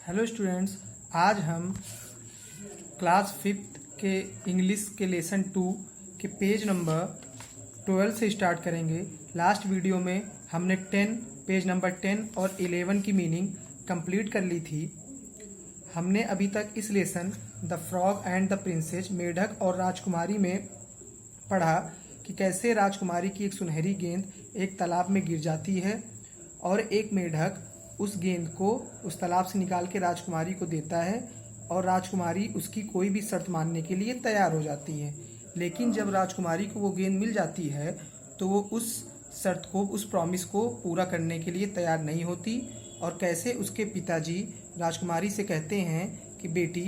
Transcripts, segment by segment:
Hello students, आज हम class 5th के इंग्लिश के लेसन 2 के पेज नंबर 12 से स्टार्ट करेंगे। लास्ट वीडियो में हमने पेज नंबर 10 और 11 की मीनिंग कंप्लीट कर ली थी। हमने अभी तक इस lesson the frog and the princess, मेढक और राजकुमारी में पढ़ा कि कैसे राजकुमारी की एक सुनहरी गेंद एक तालाब में गिर जाती है और एक मेढक उस गेंद को उस तालाब से निकाल के राजकुमारी को देता है और राजकुमारी उसकी कोई भी शर्त मानने के लिए तैयार हो जाती है। लेकिन जब राजकुमारी को वो गेंद मिल जाती है तो वो उस शर्त को, उस प्रॉमिस को पूरा करने के लिए तैयार नहीं होती और कैसे उसके पिताजी राजकुमारी से कहते हैं कि बेटी,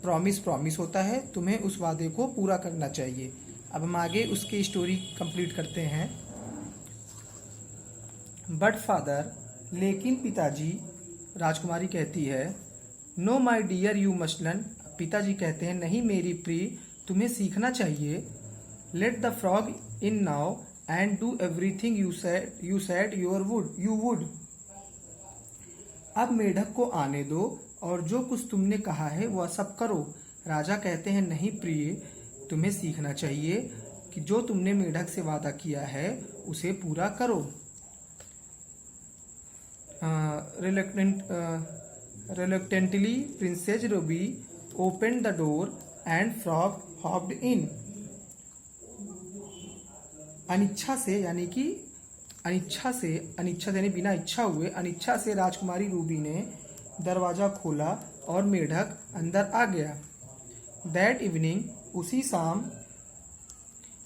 प्रॉमिस होता है, तुम्हें उस वादे को पूरा करना चाहिए। अब हम आगे उसकी स्टोरी कंप्लीट करते हैं। बट फादर, लेकिन पिताजी, राजकुमारी कहती है, no my dear you must learn. पिताजी कहते हैं, नहीं मेरी प्रिय, तुम्हें सीखना चाहिए। Let the frog in now and do everything you said you would. अब मेढक को आने दो और जो कुछ तुमने कहा है वह सब करो। राजा कहते हैं, नहीं प्रिय, तुम्हें सीखना चाहिए कि जो तुमने मेढक से वादा किया है उसे पूरा करो। Reluctantly, Princess Ruby opened the door and Frog hopped in. अनिच्छा से यानी बिना इच्छा हुए, अनिच्छा से राजकुमारी रूबी ने दरवाजा खोला और मेढक अंदर आ गया। That evening, उसी शाम,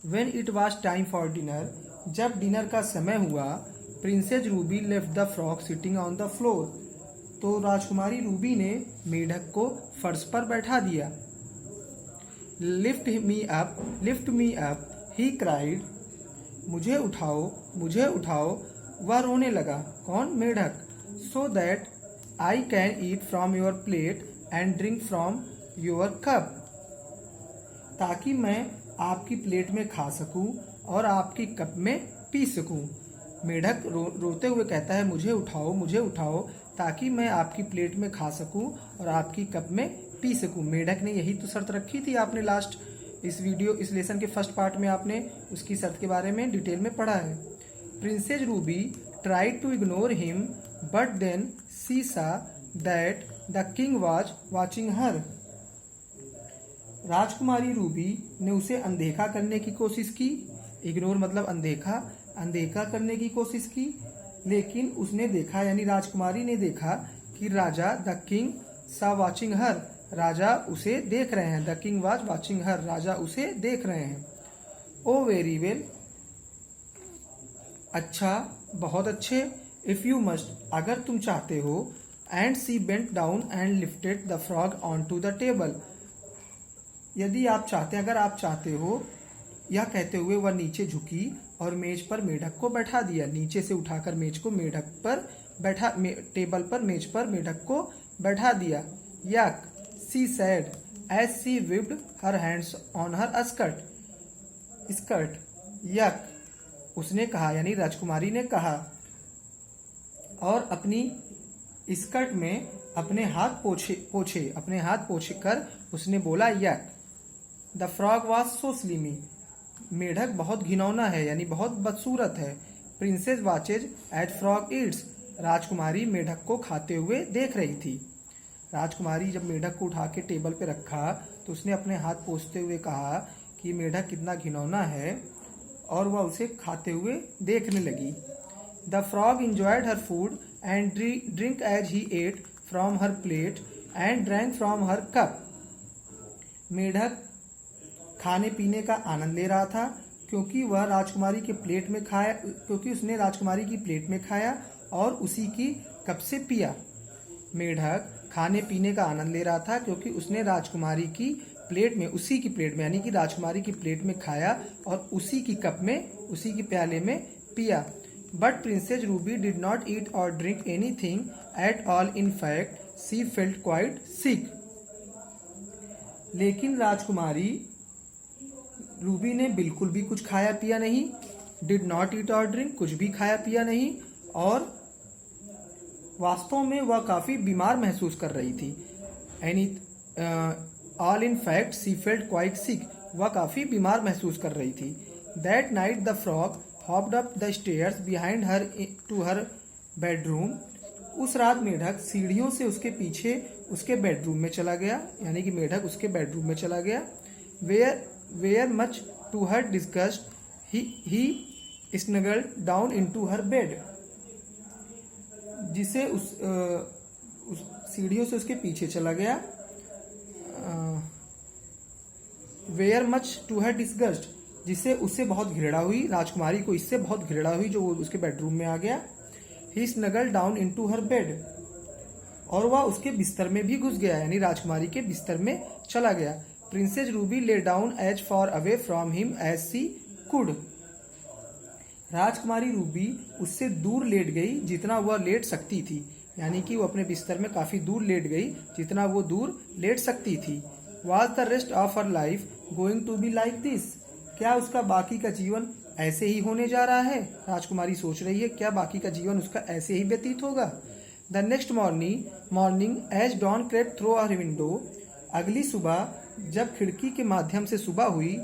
when it was time for dinner, जब डिनर का समय हुआ, princess Ruby left the frog sitting on the floor. तो राजकुमारी रूबी ने मेढक को फर्श पर बैठा दिया। Lift me up, he cried. मुझे उठाओ, वह रोने लगा। कौन? मेढक। So that I can eat from your plate and drink from your cup. ताकि मैं आपकी प्लेट में खा सकूं और आपकी कप में पी सकूं। मेढक रोते हुए कहता है, मुझे उठाओ ताकि मैं आपकी प्लेट में खा सकूं और आपकी कप में पी सकूं। मेढक ने यही तो शर्त रखी थी। आपने लास्ट इस लेसन के फर्स्ट पार्ट में आपने उसकी शर्त के बारे में डिटेल में पढ़ा है। Princess Ruby tried to ignore him but then she saw that the king was watching her. राजकुमारी रूबी ने उसे अनदेखा करने की कोशिश की। इग्नोर मतलब अनदेखा करने की कोशिश की, लेकिन उसने देखा, यानी राजकुमारी ने देखा कि राजा, द किंग सा वॉचिंग हर, राजा उसे देख रहे हैं। द किंग वाज वॉचिंग हर, राजा उसे देख रहे हैं। ओ वेरी वेल, अच्छा, बहुत अच्छे। इफ यू मस्ट, अगर तुम चाहते हो। And she bent down and lifted the frog on to the table. यदि आप चाहते, अगर आप चाहते हो, यह कहते हुए वह नीचे झुकी और मेज पर मेढक को बैठा दिया। नीचे से उठाकर मेज को टेबल पर मेज पर मेढक को बैठा दिया। Yuck, she said as she wiped her hands on her skirt. Yuck, उसने कहा, यानी राजकुमारी ने कहा और अपनी स्कर्ट में अपने हाथ पोछे कर उसने बोला, yuck. The frog was so slimy. मेढक बहुत घिनौना है, यानी बहुत बदसूरत है। Princess watches as frog eats. राजकुमारी मेढक को खाते हुए देख रही थी। राजकुमारी जब मेढक को उठा के टेबल पे रखा तो उसने अपने हाथ पोंछते हुए कहा कि मेढक कितना घिनौना है और वह उसे खाते हुए देखने लगी। The frog enjoyed her food and drink as he ate from her plate and drank from her cup. मेढक खाने पीने का आनंद ले रहा था क्योंकि उसने राजकुमारी की प्लेट में खाया और उसी की कप से पिया। मेढक खाने पीने का आनंद ले रहा था क्योंकि उसने राजकुमारी की प्लेट में, उसी की प्लेट में, यानी कि राजकुमारी की प्लेट में खाया और उसी की कप में, उसी की प्याले में पिया। But princess Ruby did not eat or drink anything at all. In fact she felt quite sick. लेकिन राजकुमारी रूबी ने बिल्कुल भी कुछ खाया पिया नहीं। Did not eat or drink, कुछ भी खाया पिया नहीं, और वास्तव में वह काफी बीमार महसूस कर रही थी। Any all in fact she felt quite sick, वह काफी बीमार महसूस कर रही थी। That night the frog hopped up the stairs behind her to her bedroom, उस रात मेढक सीढ़ियों से उसके पीछे उसके बेडरूम में चला गया, यानी कि मेढक उसके बेडरूम में चला गया। Where much to her disgust he snuggled down into her bed, जिसे उस सीढ़ियों से उसके पीछे चला गया। Where much to her disgust, जिससे उससे बहुत घृणा हुई, राजकुमारी को इससे बहुत घृणा हुई जो वो उसके बेडरूम में आ गया। He snuggle down into her bed, और वह उसके बिस्तर में भी घुस गया, यानी राजकुमारी के बिस्तर में चला गया। Princess Ruby lay down as far away from him as she could, राजकुमारी रूबी उससे दूर लेट गई जितना वह लेट सकती थी, यानी कि वो अपने बिस्तर में काफी दूर लेट गई जितना वो दूर लेट सकती थी। Was the rest of her life going to be like this? क्या उसका बाकी का जीवन ऐसे ही होने जा रहा है? राजकुमारी सोच रही है क्या बाकी का जीवन उसका ऐसे ही व्यतीत होगा। The next morning as dawn crept through our window, अगली सुबह जब खिड़की के माध्यम से सुबह हुई,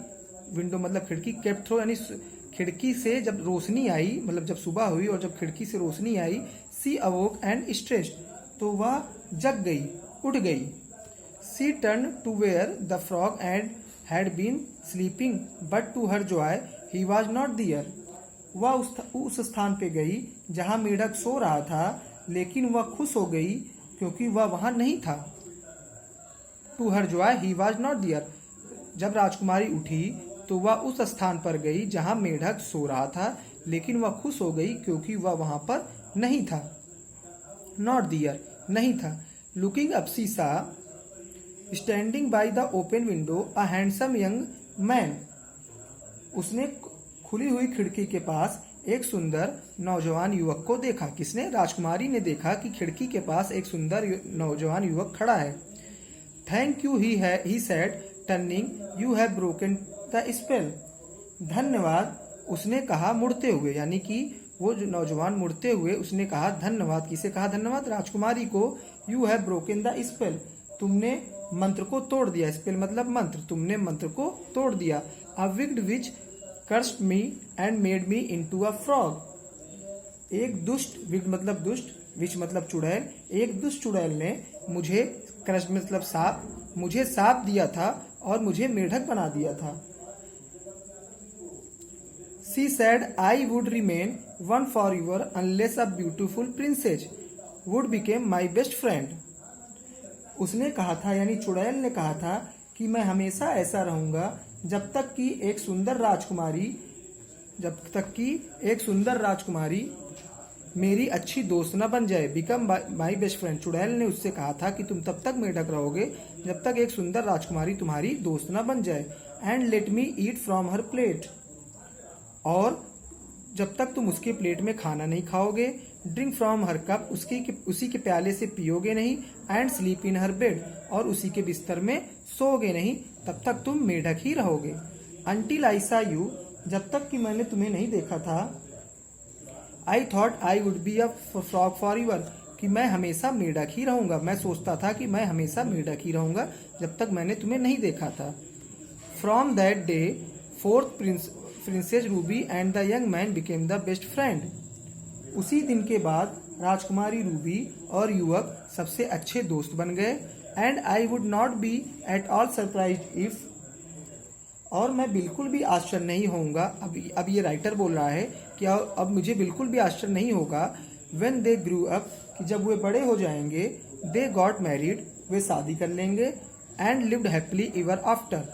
विंडो मतलब खिड़की, क्रेप्ट थ्रू यानी खिड़की से जब रोशनी आई, मतलब जब सुबह हुई और जब खिड़की से रोशनी आई, सी अवोक एंड स्ट्रेस्ड, तो वह जग गई, उठ गई। She turned to where the frog had been sleeping, but to her joy he was not there. वह उस स्थान पे गई जहाँ मेढक सो रहा था, लेकिन वह खुश हो गई क्योंकि वह वहाँ नहीं था। To her joy he was not there. जब राजकुमारी उठी तो वह उस स्थान पर गई जहाँ मेढक सो रहा था, लेकिन वह खुश हो गई क्योंकि वह वहाँ पर नहीं था। Not there, नहीं था। Looking up she saw Standing by the open window a handsome young man. उसने खुली हुई खिड़की के पास एक सुंदर नौजवान युवक को देखा। किसने? राजकुमारी ने देखा कि खिड़की के पास एक सुंदर नौजवान युवक खड़ा है। Thank you he said turning, you have broken the spell. धन्यवाद, उसने कहा मुड़ते हुए, यानी कि वो जो नौजवान मुड़ते हुए उसने कहा धन्यवाद। किसे कहा धन्यवाद? राजकुमारी को। You have broken the spell, तुमने मंत्र को तोड़ दिया। स्पेल मतलब मंत्र, तुमने मंत्र को तोड़ दिया। A wicked witch cursed me and made me into a frog, एक दुष्ट, विक्ड मतलब दुष्ट, विच मतलब चुड़ैल, एक दुष्ट चुड़ैल ने मुझे, कर्स्ड मतलब साप, मुझे साप दिया था और मुझे मेढक बना दिया था। She said I would remain one for your unless a beautiful princess would became my best friend. उसने कहा था, यानी चुड़ैल ने कहा था कि मैं हमेशा ऐसा रहूंगा जब तक कि एक सुंदर राजकुमारी मेरी अच्छी दोस्त न बन जाए। बिकम माई बेस्ट फ्रेंड, चुड़ैल ने उससे कहा था कि तुम तब तक मेढक रहोगे जब तक एक सुंदर राजकुमारी तुम्हारी दोस्त न बन जाए। And let me eat from her plate, और जब तक तुम उसके प्लेट में खाना नहीं खाओगे। ड्रिंक फ्रॉम हर कप, उसी के प्याले से पियोगे नहीं। And sleep in her bed, और उसी के बिस्तर में सोओगे नहीं, तब तक तुम मेढक ही रहोगे। अंटिल आई सा यू, जब तक कि मैंने तुम्हें नहीं देखा था। I thought I would be a frog for ever, कि मैं हमेशा मेढक ही रहूंगा। मैं सोचता था कि मैं हमेशा मेढक ही रहूंगा जब तक मैंने तुम्हें नहीं देखा था। From that day fourth princess Ruby and the young man became the best friend. उसी दिन के बाद राजकुमारी रूबी और युवक सबसे अच्छे दोस्त बन गए। And I would not be at all surprised if, और मैं बिल्कुल भी आश्चर्य नहीं होऊंगा, अब ये राइटर बोल रहा है कि अब मुझे बिल्कुल भी आश्चर्य नहीं होगा। व्हेन दे ग्रू अप, कि जब वे बड़े हो जाएंगे। दे गॉट मैरिड, वे शादी कर लेंगे। And lived happily ever after,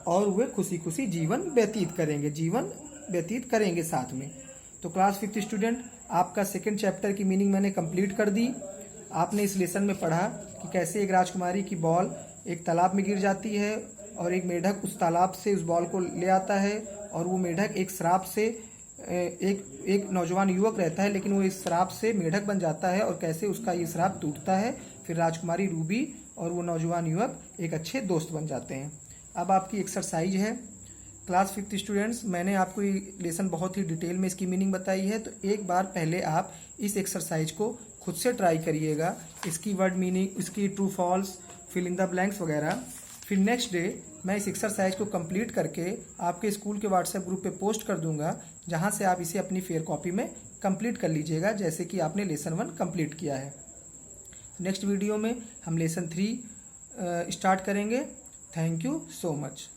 और वे खुशी खुशी जीवन व्यतीत करेंगे साथ में। तो क्लास 5th स्टूडेंट, आपका सेकंड चैप्टर की मीनिंग मैंने कंप्लीट कर दी। आपने इस लेसन में पढ़ा कि कैसे एक राजकुमारी की बॉल एक तालाब में गिर जाती है और एक मेढक उस तालाब से उस बॉल को ले आता है, और वो मेढक एक श्राप से, एक नौजवान युवक रहता है लेकिन वो इस श्राप से मेढक बन जाता है, और कैसे उसका ये श्राप टूटता है। फिर राजकुमारी रूबी और वो नौजवान युवक एक अच्छे दोस्त बन जाते हैं। अब आपकी एक्सरसाइज है क्लास 5th स्टूडेंट्स, मैंने आपको ये लेसन बहुत ही डिटेल में इसकी मीनिंग बताई है, तो एक बार पहले आप इस एक्सरसाइज को खुद से ट्राई करिएगा, इसकी वर्ड मीनिंग, इसकी true false, fill in the blanks वगैरह। फिर नेक्स्ट डे मैं इस एक्सरसाइज को कंप्लीट करके आपके स्कूल के व्हाट्सएप ग्रुप पे पोस्ट कर दूंगा, जहां से आप इसे अपनी फेयर कॉपी में कंप्लीट कर लीजिएगा, जैसे कि आपने लेसन 1 कंप्लीट किया है। नेक्स्ट वीडियो में हम लेसन 3 स्टार्ट करेंगे। Thank you so much.